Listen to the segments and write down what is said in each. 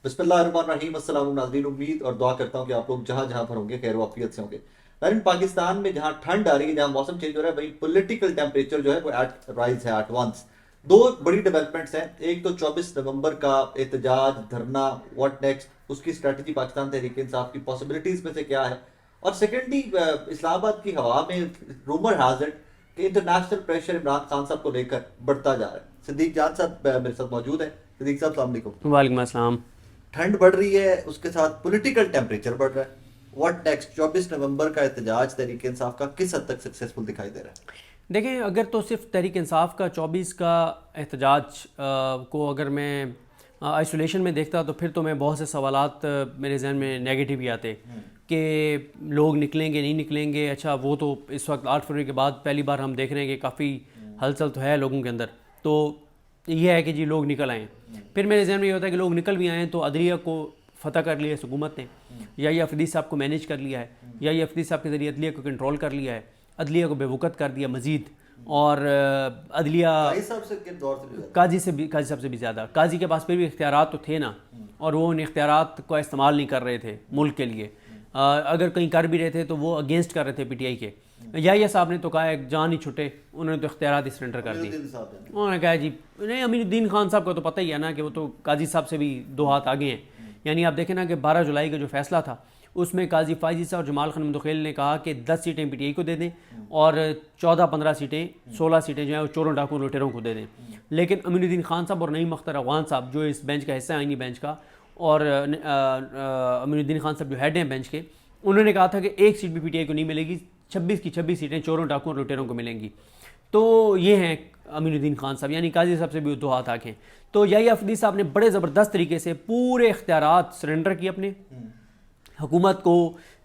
بسم اللہ الرحمن الرحیم، السلام ناظرین، امید اور دعا کرتا ہوں کہ آپ لوگ جہاں جہاں پر ہوں گے خیر و عافیت سے ہوں گے. ناظرین، پاکستان میں جہاں ٹھنڈ آ رہی ہے، جہاں موسم چینج ہو رہا ہے، وہیں پولیٹیکل ٹیمپریچر جو ہے وہ ایٹ رائز ہے ایٹ ونس. دو بڑی ڈیولپمنٹس ہیں. ایک تو 24 نومبر کا احتجاج، دھرنا، واٹ نیکسٹ، اس کی اسٹریٹجی پاکستان تحریک انصاف کی پاسبلٹیز میں سے کیا ہے. اور سیکنڈلی اسلام آباد کی ہوا میں رومر ہیزٹ کہ انٹرنیشنل پریشر عمران خان صاحب کو لے کر بڑھتا جا رہا ہے. صدیق جان صاحب میرے ساتھ موجود ہیں. صدیق صاحب السلام علیکم. وعلیکم السلام. ٹھنڈ بڑھ رہی ہے، اس کے ساتھ پولیٹیکل ٹیمپریچر بڑھ رہا ہے. What next? 24 نومبر کا احتجاج تحریک انصاف کا کس حد تک سکسیسفل دکھائی دے رہا ہے؟ دیکھیں، اگر تو صرف تحریک انصاف کا 24 کا احتجاج کو اگر میں آئسولیشن میں دیکھتا تو پھر تو میں بہت سے سوالات میرے ذہن میں نیگیٹو ہی آتے کہ لوگ نکلیں گے نہیں نکلیں گے. اچھا، وہ تو اس وقت 8 فروری کے بعد پہلی بار ہم دیکھ رہے ہیں کہ کافی ہلچل تو ہے لوگوں کے اندر. تو یہ ہے کہ جی لوگ نکل آئیں. پھر میرے ذہن میں یہ ہوتا ہے کہ لوگ نکل بھی آئیں تو عدلیہ کو فتح کر لیا ہے حکومت نے، یا یہ افریدی صاحب کو مینیج کر لیا ہے، یا یہ افریدی صاحب کے ذریعے عدلیہ کو کنٹرول کر لیا ہے، عدلیہ کو بے وقت کر دیا مزید. اور عدلیہ قاضی صاحب سے بھی زیادہ، قاضی کے پاس پھر بھی اختیارات تو تھے نا، اور وہ ان اختیارات کو استعمال نہیں کر رہے تھے ملک کے لیے. اگر کہیں کر بھی رہے تھے تو وہ اگینسٹ کر رہے تھے پی ٹی آئی کے. یا صاحب نے تو کہا ہے جان ہی چھٹے، انہوں نے تو اختیارات ہی سرنڈر کر دی. انہوں نے کہا جی نہیں، امین الدین خان صاحب کو تو پتہ ہی ہے نا کہ وہ تو قاضی صاحب سے بھی 2 ہاتھ آگے ہیں. یعنی آپ دیکھیں نا کہ 12 جولائی کا جو فیصلہ تھا اس میں قاضی فائزی صاحب اور جمال خان مدخیل نے کہا کہ 10 سیٹیں پی ٹی آئی کو دے دیں اور 14-15 سیٹیں 16 سیٹیں جو ہیں وہ چوروں ڈاکوں لوٹیروں کو دے دیں. لیکن امین الدین خان صاحب اور نعیم اختر افغان صاحب جو اس بینچ کا حصہ ہیں، آئینی بینچ کا، اور امین الدین خان صاحب جو ہیڈ ہیں بینچ کے، انہوں نے کہا تھا کہ ایک سیٹ بھی پی ٹی آئی کو نہیں ملے گی، 26 کی 26 سیٹیں چوروں ڈاکوں اور لوٹیروں کو ملیں گی. تو یہ ہیں امین الدین خان صاحب، یعنی قاضی صاحب سے بھی 2 ہاتھ آگے ہیں. تو یحییٰ افریدی صاحب نے بڑے زبردست طریقے سے پورے اختیارات سرنڈر کیے اپنے، حکومت کو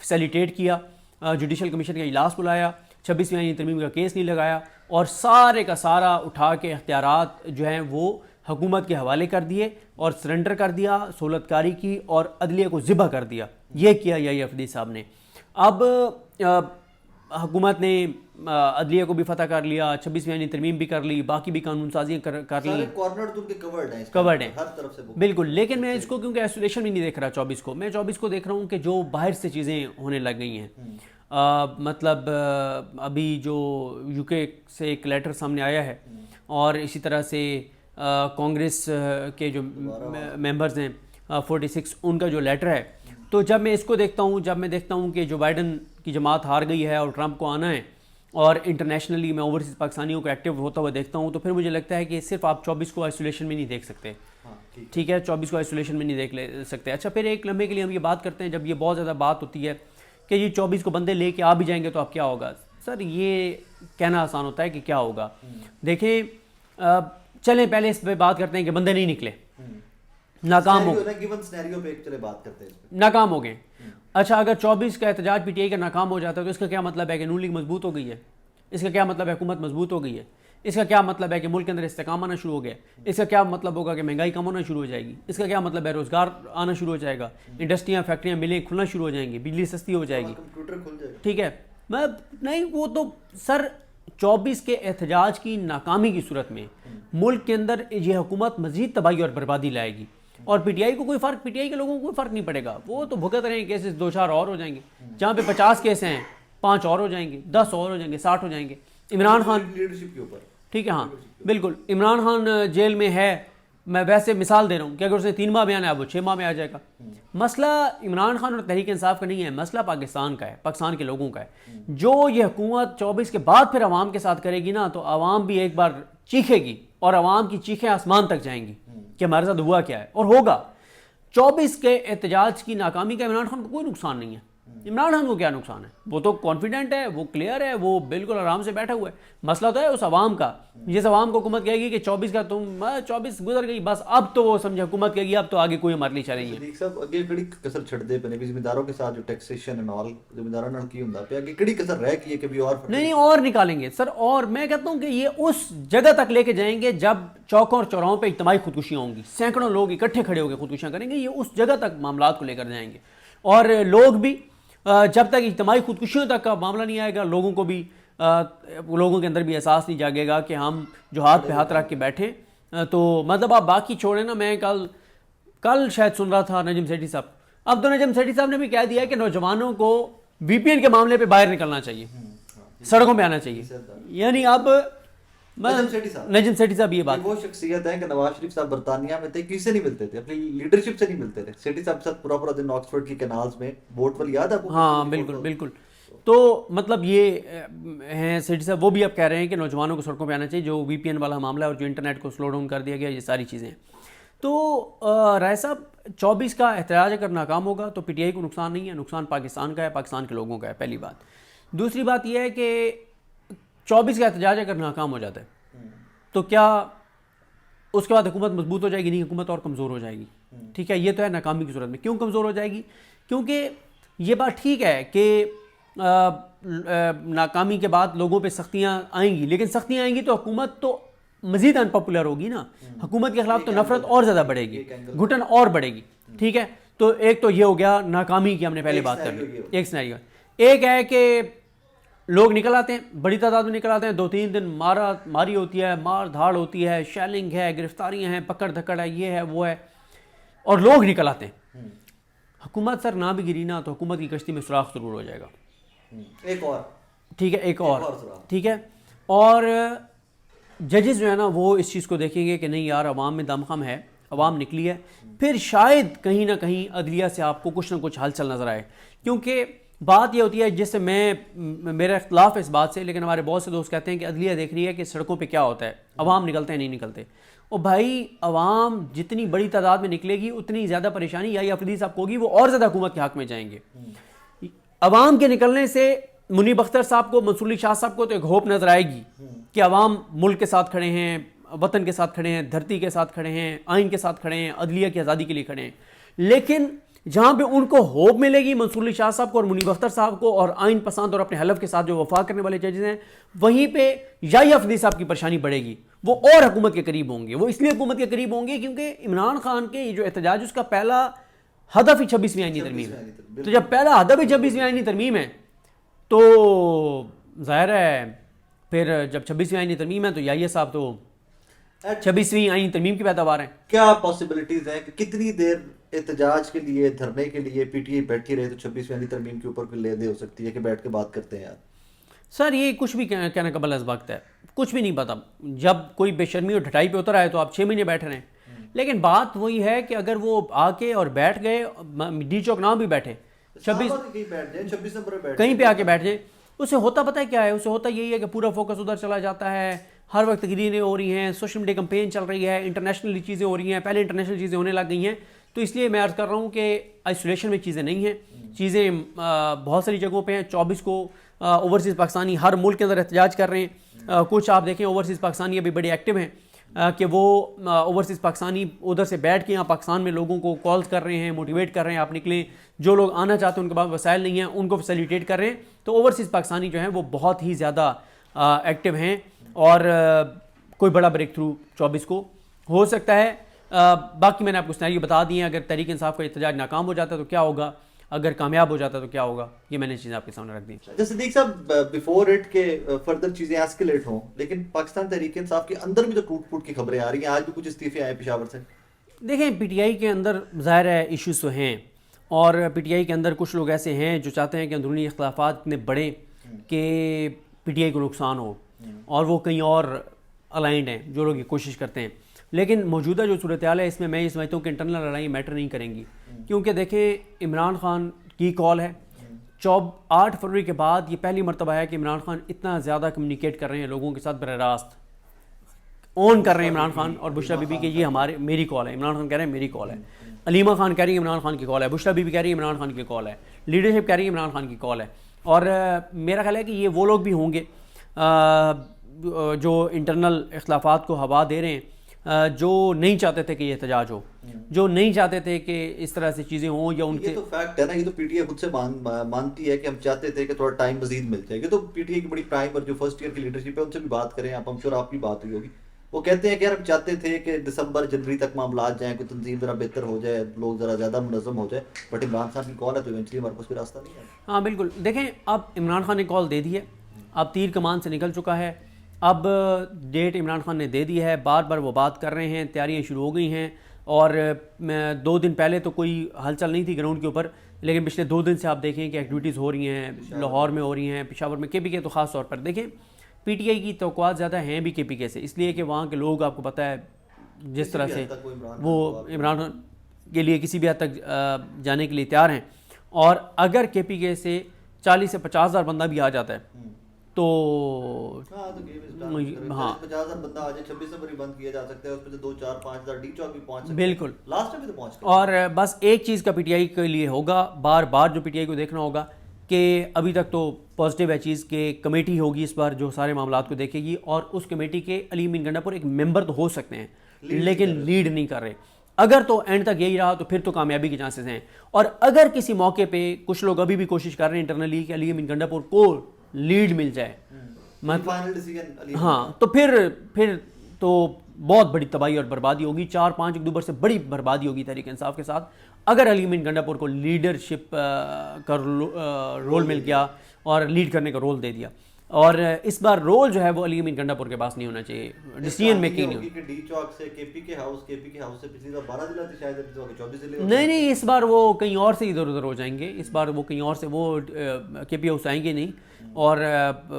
فیسیلیٹیٹ کیا، جوڈیشل کمیشن کا اجلاس بلایا، 26ویں آئینی ترمیم کا کیس نہیں لگایا، اور سارے کا سارا اٹھا کے اختیارات جو ہیں وہ حکومت کے حوالے کر دیے اور سرنڈر کر دیا، سہولت کاری کی اور عدلیہ کو ذبح کر دیا. یہ کیا یحییٰ افریدی صاحب نے. اب حکومت نے عدلیہ کو بھی فتح کر لیا، 26ویں آئینی ترمیم بھی کر لی، باقی بھی قانون سازیاں کر لی، کورڈ ہیں ہر طرف سے بالکل. لیکن میں اس کو کیونکہ آئسولیشن بھی نہیں دیکھ رہا 24 کو، میں 24 کو دیکھ رہا ہوں کہ جو باہر سے چیزیں ہونے لگ گئی ہیں. مطلب ابھی جو یو کے سے ایک لیٹر سامنے آیا ہے، اور اسی طرح سے کانگریس کے جو ممبرز ہیں 46، ان کا جو لیٹر ہے. تو جب میں اس کو دیکھتا ہوں، جب میں دیکھتا ہوں کہ جو بائیڈن کی جماعت ہار گئی ہے اور ٹرمپ کو آنا ہے، اور انٹرنیشنلی میں اوورسیز پاکستانیوں کو ایکٹیو ہوتا ہوا دیکھتا ہوں، تو پھر مجھے لگتا ہے کہ صرف آپ 24 کو آئسولیشن میں نہیں دیکھ سکتے. ٹھیک ہے، 24 کو آئسولیشن میں نہیں دیکھ سکتے. اچھا، پھر ایک لمحے کے لیے ہم یہ بات کرتے ہیں، جب یہ بہت زیادہ بات ہوتی ہے کہ یہ 24 کو بندے لے کے آ بھی جائیں گے تو اب کیا ہوگا. سر یہ کہنا آسان ہوتا ہے کہ کیا ہوگا. دیکھیں، چلیں پہلے اس پہ بات کرتے ہیں کہ بندے نہیں نکلے، ناکام ہو گئے. اچھا، اگر 24 کا احتجاج پی ٹی آئی کا ناکام ہو جاتا ہے تو اس کا کیا مطلب ہے کہ نون لیگ مضبوط ہو گئی ہے؟ اس کا کیا مطلب ہے حکومت مضبوط ہو گئی ہے؟ اس کا کیا مطلب ہے کہ ملک کے اندر استحکام آنا شروع ہو گیا؟ اس کا کیا مطلب ہوگا کہ مہنگائی کم ہونا شروع ہو جائے گی؟ اس کا کیا مطلب ہے روزگار آنا شروع ہو جائے گا، انڈسٹریاں، فیکٹریاں، ملیں کھلنا شروع ہو جائیں گی، بجلی سستی ہو جائے گی. ٹھیک ہے، میں نہیں، وہ تو سر 24 کے احتجاج کی ناکامی کی صورت میں ملک کے اندر یہ حکومت مزید تباہی اور بربادی لائے گی. اور پی ٹی آئی کو کوئی فرق، پی ٹی آئی کے لوگوں کو کوئی فرق نہیں پڑے گا. وہ تو بھگت رہے ہیں کیسز 2-4 اور ہو جائیں گے. جہاں پہ 50 کیس ہیں 5 اور ہو جائیں گے، 10 اور ہو جائیں گے، 60 ہو جائیں گے. عمران خان لیڈرشپ کے اوپر، ٹھیک ہے، ہاں بالکل، عمران خان جیل میں ہے. میں ویسے مثال دے رہا ہوں کہ اگر اس نے 3 ماہ بیان ہے اب وہ 6 ماہ میں آ جائے گا. مسئلہ عمران خان اور تحریک انصاف کا نہیں ہے، مسئلہ پاکستان کا ہے، پاکستان کے لوگوں کا ہے. جو یہ حکومت 24 کے بعد پھر عوام کے ساتھ کرے گی نا، تو عوام بھی ایک بار چیخے گی، اور عوام کی چیخیں آسمان تک جائیں گی کہ ہمارے ساتھ ہوا کیا ہے، اور ہوگا. 24 کے احتجاج کی ناکامی کا عمران خان کو کوئی نقصان نہیں ہے. عمران خان کو کیا نقصان ہے؟ وہ تو کانفیڈنٹ ہے، وہ کلیئر ہے، وہ بالکل آرام سے بیٹھا ہوا ہے. مسئلہ تو ہے اس عوام کا. جس عوام کو حکومت کہے گی کہ 24 کا تم 24 گزر گئی، بس اب تو وہ سمجھے حکومت کہے گی اب تو آگے کوئی ہمارے لیے چلے گی. صاحب اگے کڑی کسر چھڑ دے پنے بھی ذمہ داروں کے ساتھ جو ٹیکسیشن اینڈ آل ذمہ داروں کی ہوندا پیا کہ کڑی کسر رہ کی ہے کہ بھی اور نہیں اور نکالیں گے سر. اور میں کہتا ہوں کہ یہ اس جگہ تک لے کے جائیں گے جب چوکوں اور چوراہوں پہ اجتماعی خودکشیاں ہوں گی، سینکڑوں لوگ اکٹھے کھڑے ہو کے خودکشیاں کریں گے. یہ اس جگہ تک معاملات کو لے کر جائیں گے. اور لوگ بھی جب تک اجتماعی خودکشیوں تک کا معاملہ نہیں آئے گا، لوگوں کو بھی لوگوں کے اندر بھی احساس نہیں جاگے گا کہ ہم جو ہاتھ پہ ہاتھ رکھ کے بیٹھیں. تو مطلب آپ باقی چھوڑیں نا. میں کل شاید سن رہا تھا نجم سیٹھی صاحب، اب تو نجم سیٹھی صاحب نے بھی کہہ دیا کہ نوجوانوں کو وی پی این کے معاملے پہ باہر نکلنا چاہیے، سڑکوں پہ آنا چاہیے. یعنی اب نجم سیٹھی صاحب یہ بات، وہ شخصیت ہے کہ نواز شریف صاحب برطانیہ میں تھے، کسی سے نہیں ملتے تھے، اپنی لیڈرشپ سے نہیں ملتے تھے. سیٹھی صاحب کے ساتھ پورا دن آکسفورڈ کی کینالز میں بوٹ پر، یاد ہے آپ کو؟ ہاں بالکل بالکل. تو مطلب یہ ہیں سیٹھی صاحب، وہ بھی اب کہہ رہے ہیں کہ نوجوانوں کو سڑکوں پہ آنا چاہیے. جو وی پی این والا معاملہ ہے اور جو انٹرنیٹ کو سلو ڈاؤن کر دیا گیا، یہ ساری چیزیں ہیں. تو رائے صاحب 24 کا احتجاج اگر ناکام ہوگا تو پی ٹی آئی کو نقصان نہیں ہے، نقصان پاکستان کا ہے، پاکستان کے لوگوں کا ہے، پہلی بات. دوسری بات یہ ہے کہ 24 کا احتجاج اگر ناکام ہو جاتا ہے تو کیا اس کے بعد حکومت مضبوط ہو جائے گی؟ نہیں، حکومت اور کمزور ہو جائے گی. ٹھیک ہے، یہ تو ہے ناکامی کی صورت میں. کیوں کمزور ہو جائے گی؟ کیونکہ یہ بات ٹھیک ہے کہ ناکامی کے بعد لوگوں پہ سختیاں آئیں گی، لیکن سختیاں آئیں گی تو حکومت تو مزید ان پاپولر ہوگی نا. حکومت کے خلاف تو نفرت اور زیادہ بڑھے گی، گھٹن اور بڑھے گی. ٹھیک ہے، تو ایک تو یہ ہو گیا ناکامی کی، ہم نے پہلے بات کر لی. ایک سینیریو. ایک ہے کہ لوگ نکل آتے ہیں، بڑی تعداد میں نکل آتے ہیں، 2-3 دن ماری ہوتی ہے، مار دھاڑ ہوتی ہے، شیلنگ ہے، گرفتاریاں ہیں، پکڑ دھکڑ ہے، یہ ہے وہ ہے، اور لوگ نکل آتے ہیں. حکومت سر نہ بھی گری نا تو حکومت کی کشتی میں سوراخ ضرور ہو جائے گا. ایک اور، ٹھیک ہے، ایک اور، ٹھیک ہے. اور ججز جو ہے نا وہ اس چیز کو دیکھیں گے کہ نہیں یار عوام میں دم خم ہے، عوام نکلی ہے، پھر شاید کہیں نہ کہیں عدلیہ سے آپ کو کچھ نہ کچھ ہلچل نظر آئے. کیونکہ بات یہ ہوتی ہے، جس سے میرا اختلاف ہے اس بات سے، لیکن ہمارے بہت سے دوست کہتے ہیں کہ عدلیہ دیکھ رہی ہے کہ سڑکوں پہ کیا ہوتا ہے، عوام نکلتے ہیں نہیں نکلتے. اور بھائی عوام جتنی بڑی تعداد میں نکلے گی اتنی زیادہ پریشانی یا افریدی صاحب کو ہوگی، وہ اور زیادہ حکومت کے حق میں جائیں گے. عوام کے نکلنے سے منیب اختر صاحب کو، منصور علی شاہ صاحب کو تو ایک ہوپ نظر آئے گی کہ عوام ملک کے ساتھ کھڑے ہیں، وطن کے ساتھ کھڑے ہیں، دھرتی کے ساتھ کھڑے ہیں، آئین کے ساتھ کھڑے ہیں، عدلیہ کی آزادی کے لیے کھڑے ہیں. لیکن جہاں پہ ان کو ہوپ ملے گی منصور علی شاہ صاحب کو اور منیب اختر صاحب کو اور آئین پسند اور اپنے حلف کے ساتھ جو وفا کرنے والے ججز ہیں، وہیں پہ یحییٰ افریدی صاحب کی پریشانی بڑھے گی. وہ اور حکومت کے قریب ہوں گے. وہ اس لیے حکومت کے قریب ہوں گے کیونکہ عمران خان کے یہ جو احتجاج اس کا پہلا ہدف ہی 26ویں آئینی ترمیم ہے. تو جب پہلا ہدف ہی 26ویں آئینی ترمیم ہے تو ظاہر ہے پھر جب 26ویں آئینی ترمیم ہے تو یحییٰ صاحب تو 26ویں آئینی ترمیم کی پیداوار ہیں. کیا پاسبلٹیز ہیں کہ کتنی دیر احتجاج کے لیے، دھرنے کے لیے پی ٹی آئی بیٹھی رہے تو 26ویں آئینی ترمیم کے اوپر کوئی لے دے ہو سکتی ہے کہ بیٹھ کے بات کرتے ہیں یار؟ سر یہ کچھ بھی کہنا قبل از وقت ہے، کچھ بھی نہیں پتا. جب کوئی بے شرمی اور ڈھٹائی پہ اتر آئے تو آپ 6 مہینے بیٹھ رہے ہیں. لیکن بات وہی ہے کہ اگر وہ آ کے اور بیٹھ گئے، ڈی چوک نہ بھی بیٹھے، 26 کہیں پہ آ کے بیٹھ جائیں، اس سے ہوتا پتہ ہے کیا ہے؟ اس سے ہوتا یہی ہے کہ پورا فوکس ادھر چلا جاتا ہے. ہر وقت تقریریں ہو رہی ہیں، سوشل میڈیا کمپین چل رہی ہے، انٹرنیشنل چیزیں ہو رہی ہیں، پہلے انٹرنیشنل چیزیں ہونے لگ گئی ہیں. تو اس لیے میں عرض کر رہا ہوں کہ آئسولیشن میں چیزیں نہیں ہیں، چیزیں بہت ساری جگہوں پہ ہیں. 24 کو اوورسیز پاکستانی ہر ملک کے اندر احتجاج کر رہے ہیں. کچھ آپ دیکھیں اوورسیز پاکستانی ابھی بڑے ایکٹیو ہیں کہ وہ اوورسیز پاکستانی ادھر سے بیٹھ کے یہاں پاکستان میں لوگوں کو کالز کر رہے ہیں، موٹیویٹ کر رہے ہیں آپ نکلیں. جو لوگ آنا چاہتے ہیں ان کے پاس وسائل نہیں ہیں، ان کو فیسیلیٹیٹ کر رہے ہیں. تو اوورسیز پاکستانی جو ہیں وہ بہت ہی زیادہ ایکٹیو ہیں اور کوئی بڑا بریک تھرو 24 کو ہو سکتا ہے. باقی میں نے آپ کو سینیریو بتا دی ہیں. اگر تحریک انصاف کا احتجاج ناکام ہو جاتا ہے تو کیا ہوگا، اگر کامیاب ہو جاتا ہے تو کیا ہوگا، یہ میں نے چیزیں آپ کے سامنے رکھ دی. صدیق صاحب، بیفور اٹ کے فردر چیزیں ایسکیلیٹ ہوں، لیکن پاکستان تحریک انصاف کے اندر بھی تو ٹوٹ پھوٹ کی خبریں آ رہی ہیں. آج بھی کچھ استعفے آئے پشاور سے. دیکھیں پی ٹی آئی کے اندر ظاہر ہے ایشوز تو ہیں، اور پی ٹی آئی کے اندر کچھ لوگ ایسے ہیں جو چاہتے ہیں کہ اندرونی اختلافات اتنے بڑھیں کہ پی ٹی آئی کو نقصان ہو، اور وہ کہیں اور الائنڈ ہیں جو لوگ یہ کوشش کرتے ہیں. لیکن موجودہ جو صورتحال ہے اس میں یہ سمجھتا ہوں کہ انٹرنل لڑائی میٹر نہیں کریں گی. کیونکہ دیکھیں عمران خان کی کال ہے 8 فروری کے بعد، یہ پہلی مرتبہ ہے کہ عمران خان اتنا زیادہ کمیونیکیٹ کر رہے ہیں لوگوں کے ساتھ، براہ راست آن کر رہے ہیں عمران خان اور بشریٰ بی بی کہ یہ میری کال ہے. عمران خان کہہ رہے ہیں میری کال ہے، علیمہ خان کہہ رہی ہے عمران خان کی کال ہے، بشریٰ بی بی کہہ رہی ہے عمران خان کی کال ہے، لیڈرشپ کہہ رہی ہے عمران خان کی کال ہے. اور میرا خیال ہے کہ یہ وہ لوگ بھی ہوں گے جو انٹرنل اختلافات کو ہوا دے رہے ہیں، جو نہیں چاہتے تھے کہ یہ احتجاج ہو، جو نہیں چاہتے تھے کہ اس طرح سے چیزیں ہوں. یا ان کے یہ تو فیکٹ ہے نا، یہ تو پی ٹی آئی خود سے مانتی ہے کہ ہم چاہتے تھے کہ تھوڑا ٹائم مزید مل جائے. یہ تو پی ٹی آئی کی بڑی پرائم اور جو فرسٹ ایئر کی لیڈرشپ ہے ان سے بھی بات کریں آپ، ہم شور آپ کی بات ہوئی ہوگی. وہ کہتے ہیں کہ یار ہم چاہتے تھے کہ دسمبر جنوری تک معاملات جائیں، کوئی تنظیم ذرا بہتر ہو جائے، لوگ ذرا زیادہ منظم ہو جائے. بٹ عمران خان کی کال ہے تو ایونچولی ہمارے پاس کوئی راستہ نہیں ہے. ہاں بالکل. دیکھیں اب عمران خان نے کال دے دی ہے، اب تیر کمان سے نکل چکا ہے، اب ڈیٹ عمران خان نے دے دی ہے، بار بار وہ بات کر رہے ہیں، تیاریاں شروع ہو گئی ہیں. اور 2 دن پہلے تو کوئی ہلچل نہیں تھی گراؤنڈ کے اوپر، لیکن پچھلے 2 دن سے آپ دیکھیں کہ ایکٹیویٹیز ہو رہی ہیں، لاہور میں ہو رئی ہیں، پشاور میں، کے پی کے تو خاص طور پر دیکھیں پی ٹی آئی کی توقعات زیادہ ہیں بھی کے پی کے سے، اس لیے کہ وہاں کے لوگ آپ کو پتہ ہے جس طرح سے وہ عمران خان کے لیے کسی بھی حد تک جانے کے لیے تیار ہیں، اور اگر کے پی کے سے 40 سے 50 ہزار بندہ بھی آ جاتا ہے تو ہاں 50,000 بندہ آ جائے 26 نمبر ہی بند کیا جا سکتا ہے، اس پہ سے 2 4 5 ہزار ڈی چوک بھی پہنچ سکتے ہیں، بالکل لاسٹ میں بھی تو پہنچ گئے۔ اور بس ایک چیز کا پی ٹی آئی کے لیے ہوگا، بار بار جو پی ٹی آئی کو دیکھنا ہوگا کہ ابھی تک تو پازیٹیو ہے چیز کہ کمیٹی ہوگی اس بار جو سارے معاملات کو دیکھے گی، اور اس کمیٹی کے علی امین گنڈا پور ایک ممبر تو ہو سکتے ہیں لیکن لیڈ نہیں کر رہے۔ اگر تو اینڈ تک یہی رہا تو پھر تو کامیابی کے چانسز ہیں، اور اگر کسی موقع پہ کچھ لوگ ابھی بھی کوشش کر رہے ہیں انٹرنلی کہ علی امین گنڈا پور کو لیڈ مل جائے، ہاں تو پھر تو بہت بڑی تباہی اور بربادی ہوگی، 4-5 اکتوبر سے بڑی بربادی ہوگی تحریک انصاف کے ساتھ اگر علی امین گنڈا پور کو لیڈرشپ کا رول مل گیا اور لیڈ کرنے کا رول دے دیا۔ اور اس بار رول جو ہے وہ علی امین گنڈا پور کے پاس نہیں ہونا چاہیے، ڈیسیژن میکنگ نہیں ہوگی۔ ڈی چوک سے کے پی کے ہاؤس سے پچھلی بار 12 ضلع تھے، شاید 24 ضلع نہیں اس بار وہ کہیں اور سے ادھر ادھر ہو جائیں گے، اس بار وہ کہیں اور سے، وہ کے پی ہاؤس آئیں گے نہیں، اور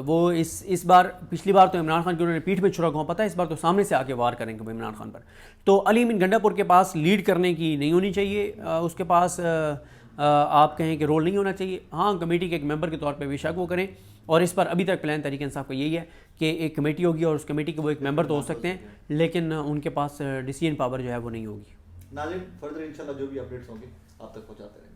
وہ اس بار پچھلی بار تو عمران خان کی انہوں نے پیٹھ پہ چھڑا گھونپا تھا، اس بار تو سامنے سے آ کے وار کریں گے عمران خان پر۔ تو علی امین گنڈا پور کے پاس لیڈ کرنے کی نہیں ہونی چاہیے، اس کے پاس آپ کہیں کہ رول نہیں ہونا چاہیے، ہاں کمیٹی کے ایک ممبر کے طور پہ بے شک وہ کریں، اور اس پر ابھی تک پلان تحریک انصاف کا یہی ہے کہ ایک کمیٹی ہوگی اور اس کمیٹی کے وہ ایک ممبر تو ہو سکتے ہیں لیکن ان کے پاس ڈیسیژن پاور جو ہے وہ نہیں ہوگی۔ ناظرین فردر انشاءاللہ جو بھی اپڈیٹس ہوں گے آپ تک پہنچاتے رہیں گے۔